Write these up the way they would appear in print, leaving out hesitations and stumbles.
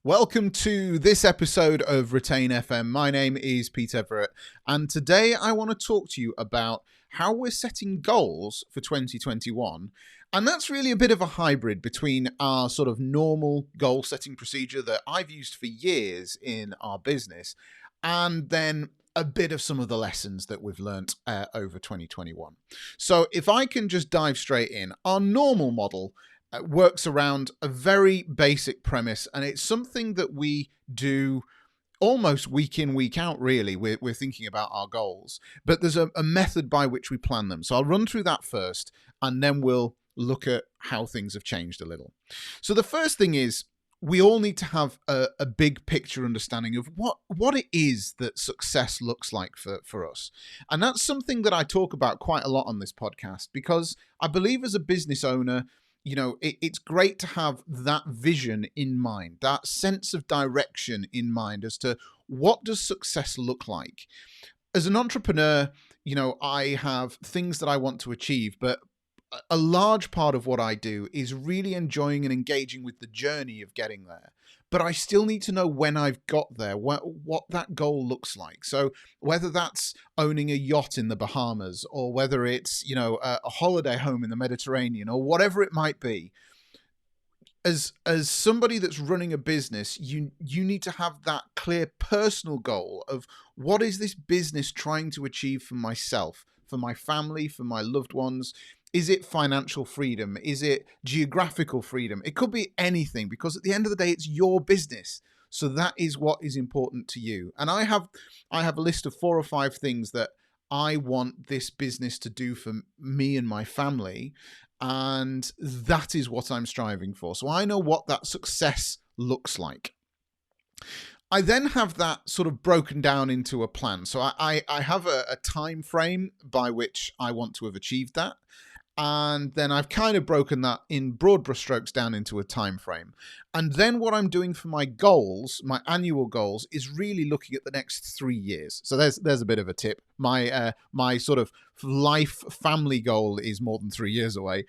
Welcome to this episode of Retain FM. My name is Pete Everett, and today I want to talk to you about how we're setting goals for 2021. And that's really a bit of a hybrid between our sort of normal goal setting procedure that I've used for years in our business, and then a bit of some of the lessons that we've learnt over 2021. So if I can just dive straight in, our normal model works around a very basic premise, and it's something that we do almost week in, week out, really. We're thinking about our goals, but there's a method by which we plan them. So I'll run through that first, and then we'll look at how things have changed a little. So the first thing is we all need to have a big picture understanding of what it is that success looks like for us. And that's something that I talk about quite a lot on this podcast, because I believe as a business owner, you know, it's great to have that vision in mind, that sense of direction in mind as to what does success look like. As an entrepreneur, you know, I have things that I want to achieve, but a large part of what I do is really enjoying and engaging with the journey of getting there. But I still need to know when I've got there, what that goal looks like. So whether that's owning a yacht in the Bahamas, or whether it's, you know, a holiday home in the Mediterranean, or whatever it might be, as somebody that's running a business, you need to have that clear personal goal of what is this business trying to achieve for myself, for my family, for my loved ones. Is it financial freedom? Is it geographical freedom? It could be anything, because at the end of the day, it's your business. So that is what is important to you. And I have a list of 4 or 5 things that I want this business to do for me and my family. And that is what I'm striving for. So I know what that success looks like. I then have that sort of broken down into a plan. So I have a time frame by which I want to have achieved that. And then I've kind of broken that in broad brushstrokes down into a time frame. And then what I'm doing for my goals, my annual goals, is really looking at the next 3 years. So there's a bit of a tip. My sort of life family goal is more than 3 years away.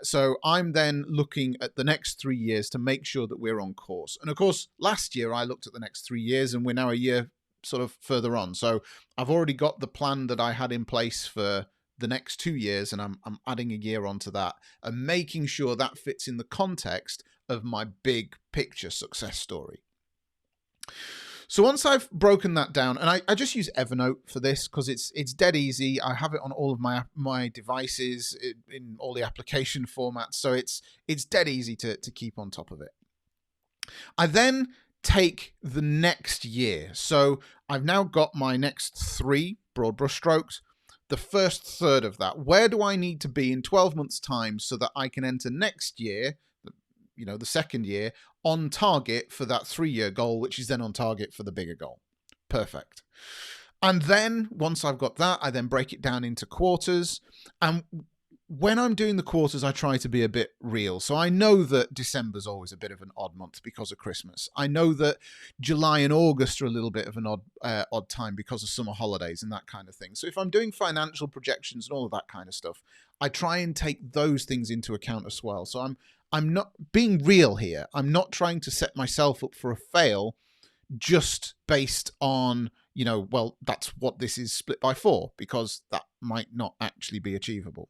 So I'm then looking at the next 3 years to make sure that we're on course. And of course, last year I looked at the next 3 years, and we're now a year sort of further on. So I've already got the plan that I had in place for the next 2 years, and I'm adding a year onto that and making sure that fits in the context of my big picture success story. So once I've broken that down, and I just use Evernote for this because it's dead easy. I have it on all of my devices in all the application formats, so it's dead easy to keep on top of it. I then take the next year. So I've now got my next 3 broad brushstrokes. The first third of that, where do I need to be in 12 months' time so that I can enter next year, you know, the second year, on target for that 3-year goal, which is then on target for the bigger goal. Perfect. And then once I've got that, I then break it down into quarters. And when I'm doing the quarters, I try to be a bit real. So I know that December's always a bit of an odd month because of Christmas. I know that July and August are a little bit of an odd time because of summer holidays and that kind of thing. So if I'm doing financial projections and all of that kind of stuff, I try and take those things into account as well. So I'm not being real here. I'm not trying to set myself up for a fail just based on, you know, well, that's what this is split by 4, because that might not actually be achievable.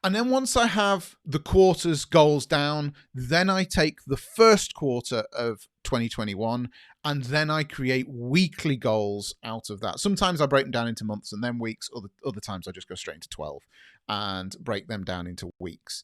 And then once I have the quarters goals down, then I take the first quarter of 2021 and then I create weekly goals out of that. Sometimes I break them down into months and then weeks. Other times I just go straight into 12 and break them down into weeks.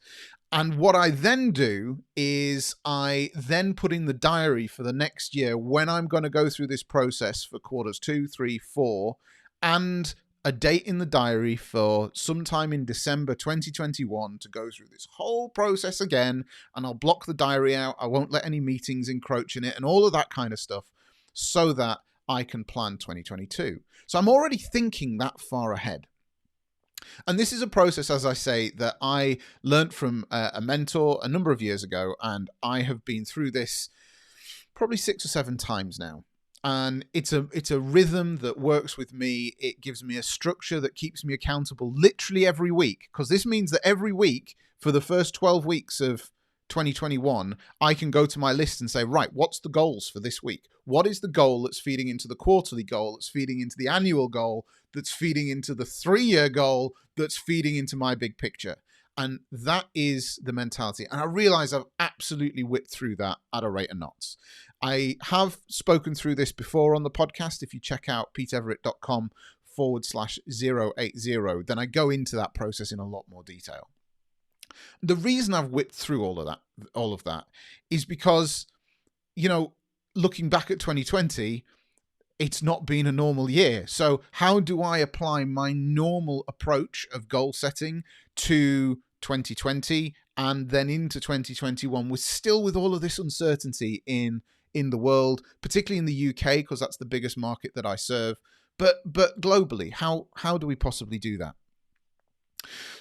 And what I then do is I then put in the diary for the next year when I'm going to go through this process for quarters 2, 3, 4, and a date in the diary for sometime in December 2021 to go through this whole process again. And I'll block the diary out. I won't let any meetings encroach in it and all of that kind of stuff so that I can plan 2022. So I'm already thinking that far ahead. And this is a process, as I say, that I learned from a mentor a number of years ago. And I have been through this probably 6 or 7 times now. And it's a rhythm that works with me. It gives me a structure that keeps me accountable literally every week, because this means that every week for the first 12 weeks of 2021, I can go to my list and say, right, what's the goals for this week? What is the goal that's feeding into the quarterly goal, that's feeding into the annual goal, that's feeding into the 3-year goal, that's feeding into my big picture? And that is the mentality. And I realize I've absolutely whipped through that at a rate of knots. I have spoken through this before on the podcast. If you check out peteverett.com/080, then I go into that process in a lot more detail. The reason I've whipped through all of that is because, looking back at 2020, it's not been a normal year. So how do I apply my normal approach of goal setting to 2020 and then into 2021 with all of this uncertainty in the world, particularly in the UK, because that's the biggest market that I serve, but globally, how do we possibly do that?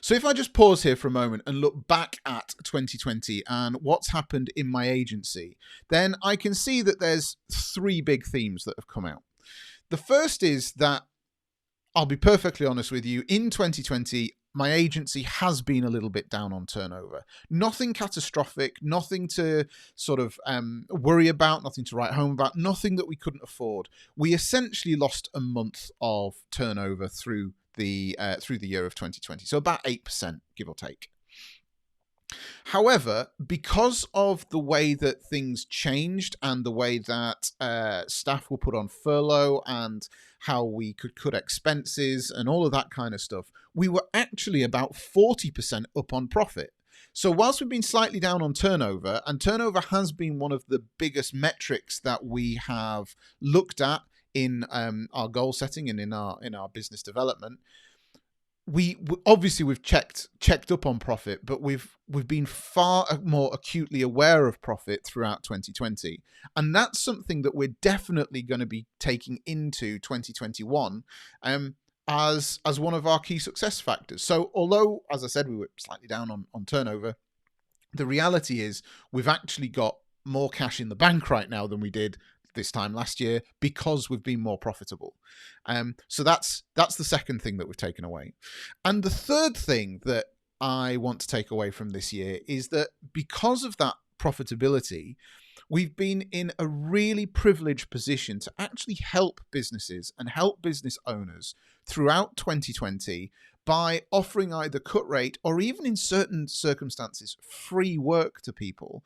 So if I just pause here for a moment and look back at 2020 and what's happened in my agency, then I can see that there's 3 big themes that have come out. The first is that, I'll be perfectly honest with you, in 2020, my agency has been a little bit down on turnover. Nothing catastrophic, nothing to sort of worry about, nothing to write home about, nothing that we couldn't afford. We essentially lost a month of turnover through the year of 2020, so about 8%, give or take. However, because of the way that things changed and the way that staff were put on furlough and how we could cut expenses and all of that kind of stuff, we were actually about 40% up on profit. So whilst we've been slightly down on turnover, and turnover has been one of the biggest metrics that we have looked at in our goal setting and in our business development, we obviously we've checked up on profit, but we've been far more acutely aware of profit throughout 2020, and that's something that we're definitely going to be taking into 2021 as one of our key success factors. So although, as I said, we were slightly down on turnover, the reality is we've actually got more cash in the bank right now than we did this time last year because we've been more profitable. So that's the second thing that we've taken away. And the third thing that I want to take away from this year is that because of that profitability, we've been in a really privileged position to actually help businesses and help business owners throughout 2020 by offering either cut rate or even in certain circumstances free work to people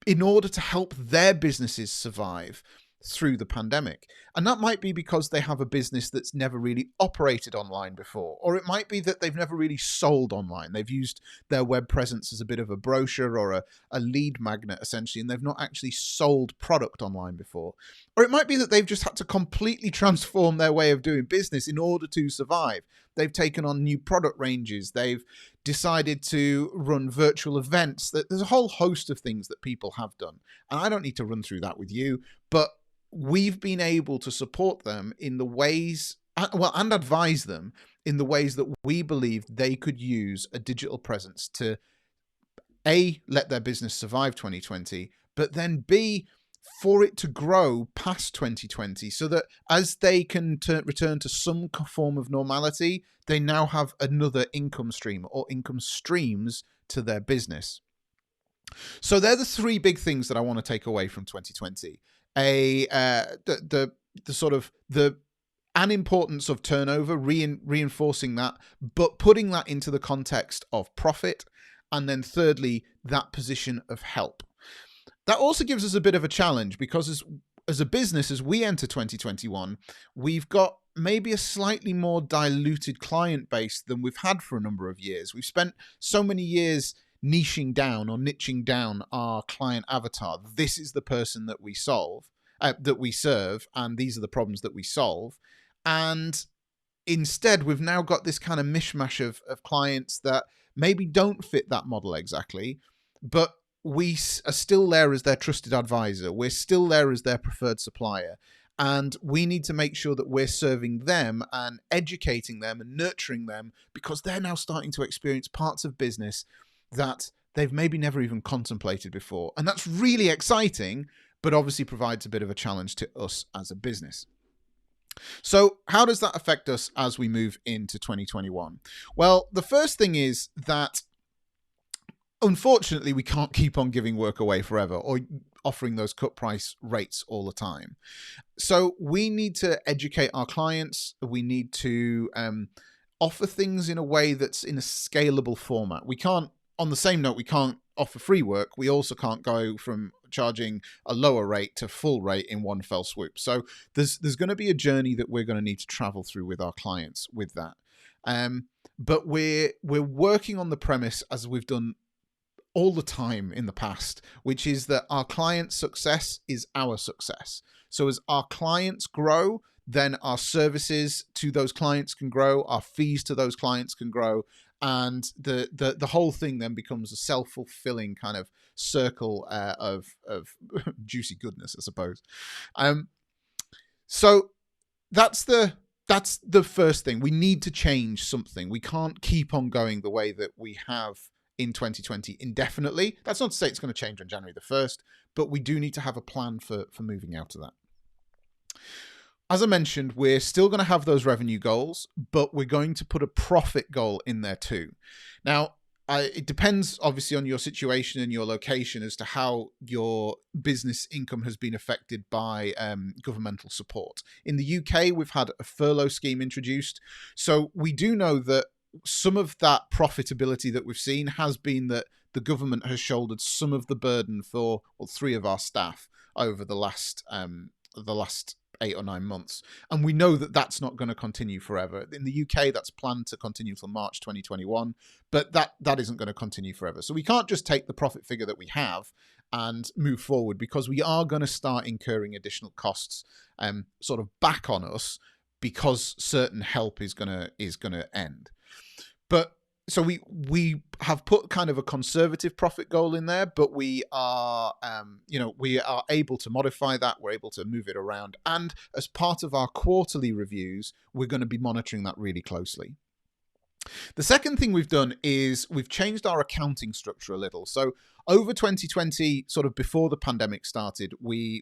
in order to help their businesses survive through the pandemic. And that might be because they have a business that's never really operated online before, or it might be that they've never really sold online. They've used their web presence as a bit of a brochure or a lead magnet, essentially, and they've not actually sold product online before. Or it might be that they've just had to completely transform their way of doing business in order to survive. They've taken on new product ranges. They've decided to run virtual events. There's a whole host of things that people have done. And I don't need to run through that with you, but we've been able to support them in the ways, and advise them in the ways that we believe they could use a digital presence to A, let their business survive 2020, but then B, for it to grow past 2020 so that as they can return to some form of normality, they now have another income stream or income streams to their business. So they're the 3 big things that I want to take away from 2020. The sort of the unimportance of turnover, reinforcing that, but putting that into the context of profit. And then thirdly, that position of help. That also gives us a bit of a challenge because as a business, as we enter 2021, we've got maybe a slightly more diluted client base than we've had for a number of years. We've spent so many years niching down or niching down our client avatar. This is the person that we serve, and these are the problems that we solve. And instead, we've now got this kind of mishmash of clients that maybe don't fit that model exactly, but we are still there as their trusted advisor. We're still there as their preferred supplier. And we need to make sure that we're serving them and educating them and nurturing them because they're now starting to experience parts of business that they've maybe never even contemplated before. And that's really exciting, but obviously provides a bit of a challenge to us as a business. So how does that affect us as we move into 2021? Well, the first thing is that unfortunately, we can't keep on giving work away forever or offering those cut price rates all the time. So we need to educate our clients. We need to offer things in a way that's in a scalable format. We can't, on the same note, we can't offer free work. We also can't go from charging a lower rate to full rate in one fell swoop. So there's going to be a journey that we're going to need to travel through with our clients with that. But we're working on the premise, as we've done all the time in the past, which is that our client's success is our success. So as our clients grow, then our services to those clients can grow, our fees to those clients can grow, and the whole thing then becomes a self-fulfilling kind of circle of juicy goodness, I suppose. So that's the first thing. We need to change something. We can't keep on going the way that we have in 2020 indefinitely. That's not to say it's going to change on January the 1st, but we do need to have a plan for moving out of that. As I mentioned, we're still going to have those revenue goals, but we're going to put a profit goal in there too. Now, it depends obviously on your situation and your location as to how your business income has been affected by governmental support. In the UK, we've had a furlough scheme introduced. So we do know that some of that profitability that we've seen has been that the government has shouldered some of the burden for 3 of our staff over the last 8 or 9 months. And we know that that's not going to continue forever. In the UK, that's planned to continue till March 2021, but that isn't going to continue forever. So we can't just take the profit figure that we have and move forward, because we are going to start incurring additional costs sort of back on us because certain help is going to end. But so we have put kind of a conservative profit goal in there, but we are, we are able to modify that. We're able to move it around. And as part of our quarterly reviews, we're going to be monitoring that really closely. The second thing we've done is we've changed our accounting structure a little. So over 2020, sort of before the pandemic started, we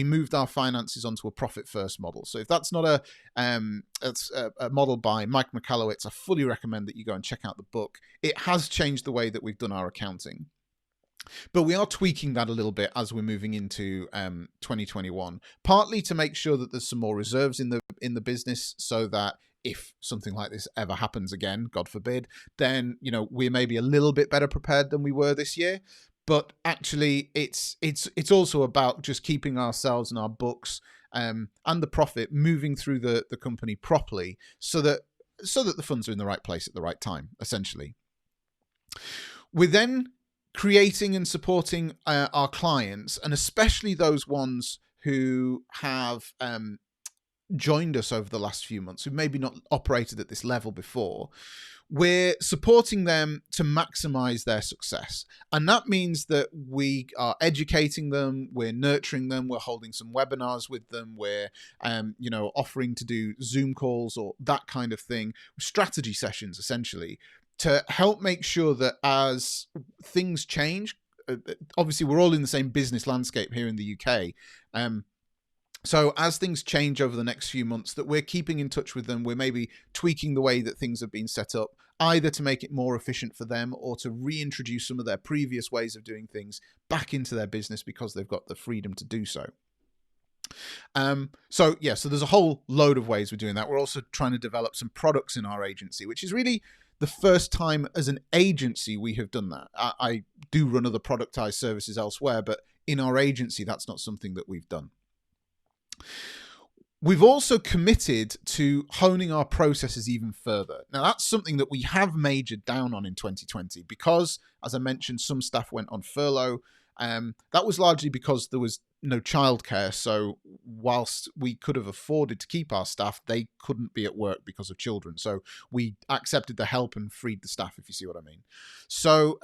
moved our finances onto a profit first model. So if that's not a model by Mike Michalowicz, I fully recommend that you go and check out the book. It has changed the way that we've done our accounting. But we are tweaking that a little bit as we're moving into 2021, partly to make sure that there's some more reserves in the business, so that if something like this ever happens again, God forbid, then we're maybe a little bit better prepared than we were this year. But actually, it's also about just keeping ourselves and our books and the profit moving through the company properly, so that the funds are in the right place at the right time, essentially. We're then creating and supporting our clients, and especially those ones who have joined us over the last few months, who maybe not operated at this level before. We're supporting them to maximize their success. And that means that we are educating them, we're nurturing them, we're holding some webinars with them, we're offering to do Zoom calls or that kind of thing, strategy sessions essentially, to help make sure that as things change, obviously we're all in the same business landscape here in the UK, so as things change over the next few months, that we're keeping in touch with them. We're maybe tweaking the way that things have been set up, either to make it more efficient for them or to reintroduce some of their previous ways of doing things back into their business because they've got the freedom to do so. So there's a whole load of ways we're doing that. We're also trying to develop some products in our agency, which is really the first time as an agency we have done that. I do run other productized services elsewhere, but in our agency, that's not something that we've done. We've also committed to honing our processes even further. Now, that's something that we have majored down on in 2020 because, as I mentioned, some staff went on furlough. That was largely because there was no childcare. So whilst we could have afforded to keep our staff, they couldn't be at work because of children. So we accepted the help and freed the staff, if you see what I mean. So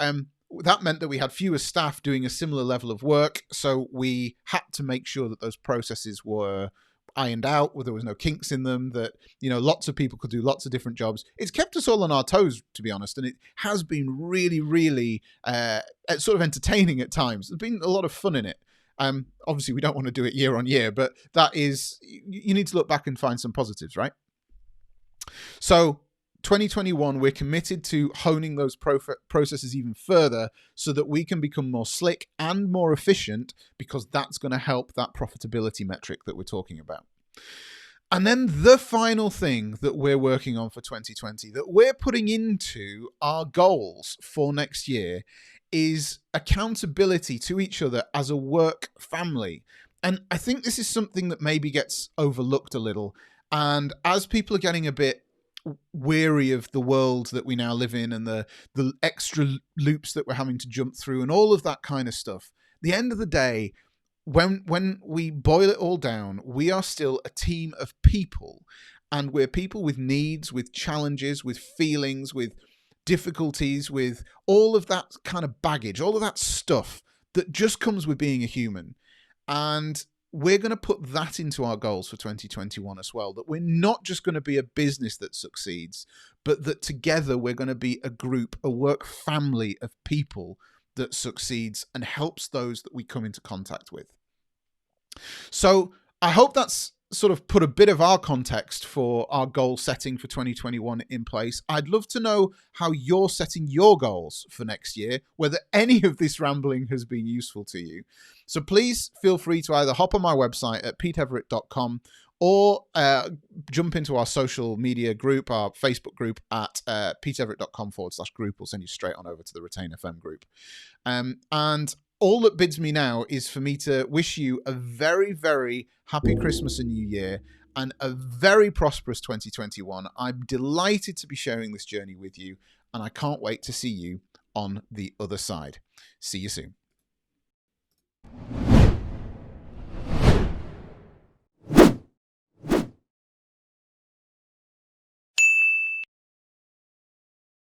that meant that we had fewer staff doing a similar level of work. So we had to make sure that those processes were ironed out, where there was no kinks in them, that lots of people could do lots of different jobs. It's kept us all on our toes, to be honest, and it has been really, really sort of entertaining at times. There's been a lot of fun in it. Obviously, we don't want to do it year on year, but that is, you need to look back and find some positives, right? So 2021, we're committed to honing those processes even further so that we can become more slick and more efficient, because that's going to help that profitability metric that we're talking about. And then the final thing that we're working on for 2020, that we're putting into our goals for next year, is accountability to each other as a work family. And I think this is something that maybe gets overlooked a little. And as people are getting a bit weary of the world that we now live in and the extra loops that we're having to jump through and all of that kind of stuff, at the end of the day, when we boil it all down, we are still a team of people, and we're people with needs, with challenges, with feelings, with difficulties, with all of that kind of baggage, all of that stuff that just comes with being a human. And we're going to put that into our goals for 2021 as well, that we're not just going to be a business that succeeds, but that together we're going to be a group, a work family of people that succeeds and helps those that we come into contact with. So I hope that's sort of put a bit of our context for our goal setting for 2021 in place. I'd love to know how you're setting your goals for next year, whether any of this rambling has been useful to you. So please feel free to either hop on my website at peteeverett.com or jump into our social media group, our Facebook group at peteeverett.com/group. We'll send you straight on over to the Retain FM group. And all that bids me now is for me to wish you a very, very happy Christmas and New Year and a very prosperous 2021. I'm delighted to be sharing this journey with you, and I can't wait to see you on the other side. See you soon.